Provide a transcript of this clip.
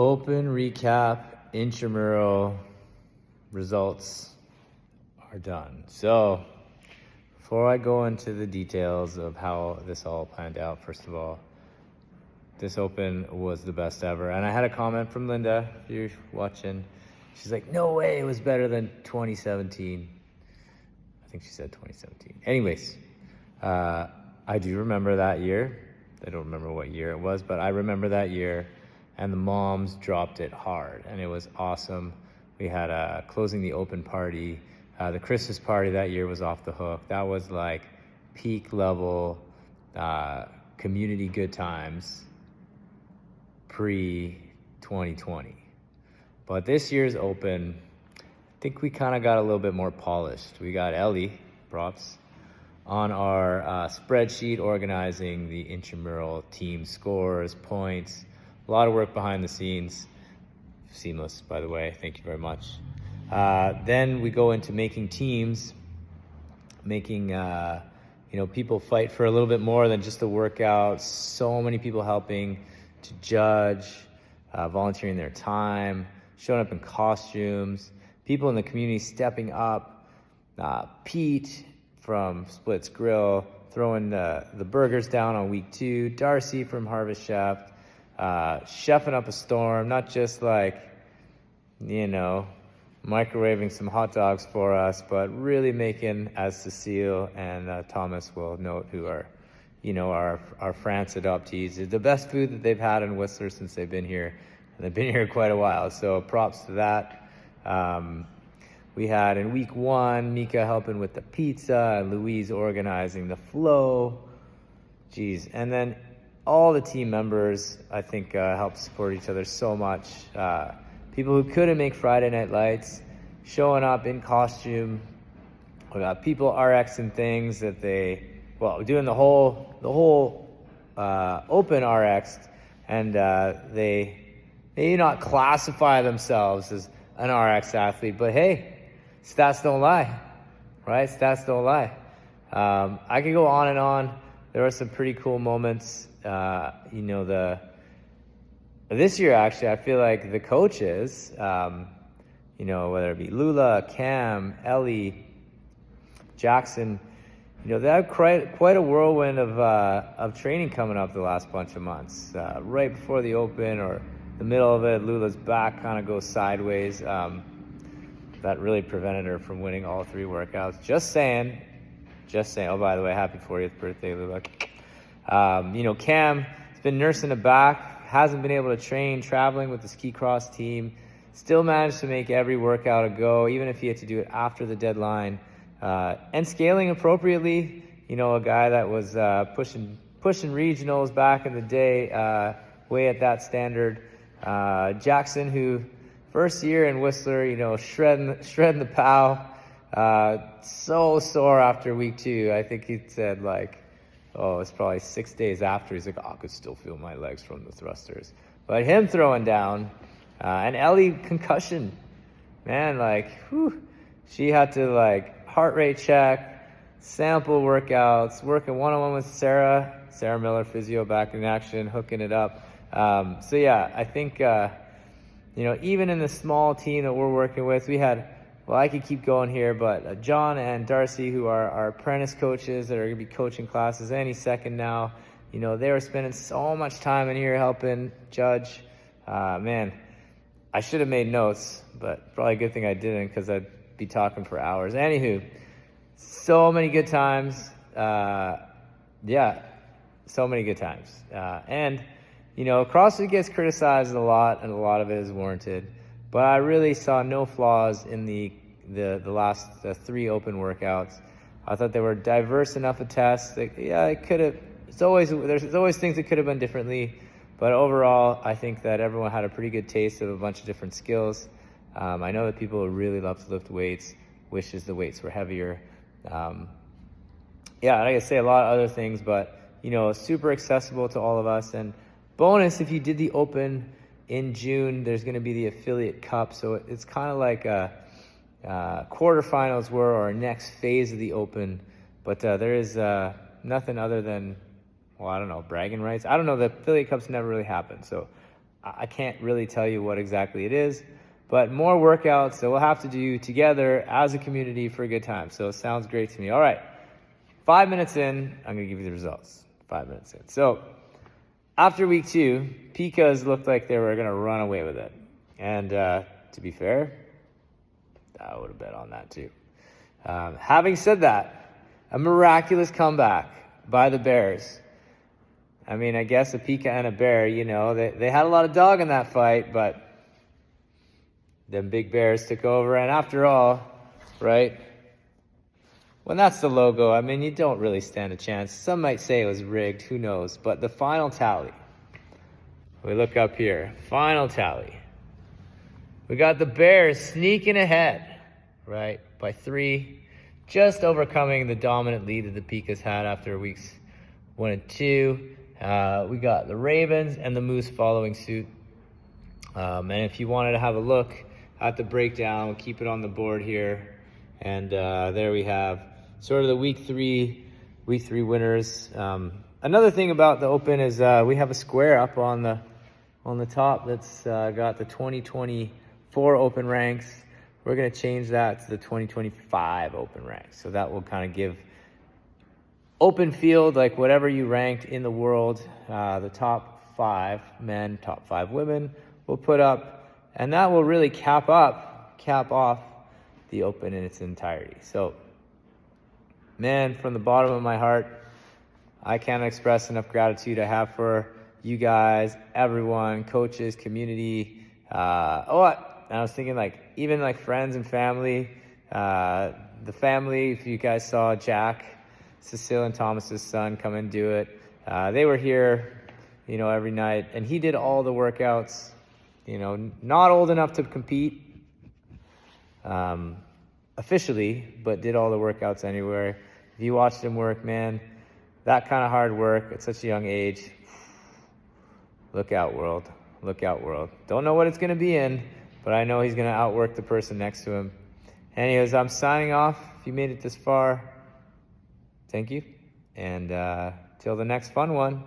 Open recap, intramural results are done. So before I go into the details of how this all planned out, first of all, this Open was the best ever. And I had a comment from Linda, if you're watching. She's like, no way it was better than 2017. I think she said 2017. Anyways, I do remember that year. I don't remember what year it was, but I remember that year. And the moms dropped it hard, and it was awesome. We had a closing the Open party. The Christmas party that year was off the hook. That was like peak level community good times pre-2020. But this year's Open, I think we kind of got a little bit more polished. We got Ellie, props, on our spreadsheet organizing the intramural team scores, points. A lot of work behind the scenes. Seamless, by the way. Thank you very much. Then we go into making teams, making people fight for a little bit more than just the workout. So many people helping to judge, volunteering their time, showing up in costumes, people in the community stepping up. Pete from Splits Grill throwing the burgers down on week 2. Darcy from Harvest Chef. Chefing up a storm, not just like, microwaving some hot dogs for us, but really making, as Cecile and Thomas will note, who are, our France adoptees, the best food that they've had in Whistler since they've been here. And they've been here quite a while, so props to that. We had in week 1, Mika helping with the pizza, and Louise organizing the flow. Geez, and then all the team members, I think, help support each other so much. People who couldn't make Friday Night Lights, showing up in costume. We got people RXing things that doing the whole Open RX, and they may not classify themselves as an RX athlete, but hey, stats don't lie, right? Stats don't lie. I could go on and on. There were some pretty cool moments. This year, actually, I feel like the coaches, whether it be Lula, Cam, Ellie, Jackson, they have quite a whirlwind of training coming up the last bunch of months. Right before the Open or the middle of it, Lula's back kind of goes sideways. That really prevented her from winning all 3 workouts. Just saying. Oh, by the way, happy 40th birthday, Lula. Cam has been nursing it back, hasn't been able to train, traveling with the ski cross team, still managed to make every workout a go, even if he had to do it after the deadline, and scaling appropriately. A guy that was pushing regionals back in the day, way at that standard. Jackson, who first year in Whistler, shredding the pow. So sore after week 2. I think he said it's probably 6 days after. He's like, I could still feel my legs from the thrusters. But him throwing down, and Ellie concussion, man, she had to heart rate check, sample workouts, working one-on-one with Sarah Miller, physio, back in action, hooking it up. I think, even in the small team that we're working with, we had, I could keep going here, but John and Darcy, who are our apprentice coaches that are going to be coaching classes any second now, they were spending so much time in here helping judge. Man, I should have made notes, but probably a good thing I didn't, because I'd be talking for hours. Anywho, so many good times. So many good times. And CrossFit gets criticized a lot, and a lot of it is warranted. But I really saw no flaws in the last 3 Open workouts. I thought they were diverse enough a test. It could have. There's always things that could have been differently, but overall, I think that everyone had a pretty good taste of a bunch of different skills. I know that people really love to lift weights. Wishes the weights were heavier. I could say a lot of other things, but super accessible to all of us. And bonus, if you did the Open in June, there's going to be the Affiliate Cup, so it's kind of like quarterfinals were our next phase of the Open, but there is nothing other than, bragging rights. I don't know, the Affiliate Cup's never really happened, so I can't really tell you what exactly it is, but more workouts that we'll have to do together as a community for a good time. So it sounds great to me. All right, 5 minutes in, I'm gonna give you the results. 5 minutes in. So after week 2, Picas looked like they were gonna run away with it. And to be fair, I would have bet on that too. Having said that, a miraculous comeback by the Bears. I mean, I guess a Pica and a Bear, you know, they had a lot of dog in that fight, but them big Bears took over. And after all, right, when that's the logo, I mean, you don't really stand a chance. Some might say it was rigged, who knows. But the final tally, we look up here, final tally. We got the Bears sneaking ahead, right, by 3, just overcoming the dominant lead that the Picas had after weeks 1 and 2. We got the Ravens and the Moose following suit. And if you wanted to have a look at the breakdown, we'll keep it on the board here. And there we have sort of the week 3 winners. Another thing about the Open is we have a square up on the top that's got the 2024 Open ranks. We're going to change that to the 2025 Open ranks. So that will kind of give open field, like whatever you ranked in the world, the top 5 men, top 5 women will put up, and that will really cap off the Open in its entirety. So, man, from the bottom of my heart, I can't express enough gratitude I have for you guys, everyone, coaches, community. I was thinking even friends and family. The family, if you guys saw Jack, Cecile and Thomas's son, come and do it. They were here, every night, and he did all the workouts. Not old enough to compete officially, but did all the workouts anywhere. If you watched him work, man, that kind of hard work at such a young age. Look out, world. Look out, world. Don't know what it's going to be in, but I know he's going to outwork the person next to him. Anyways, I'm signing off. If you made it this far, thank you. And till the next fun one.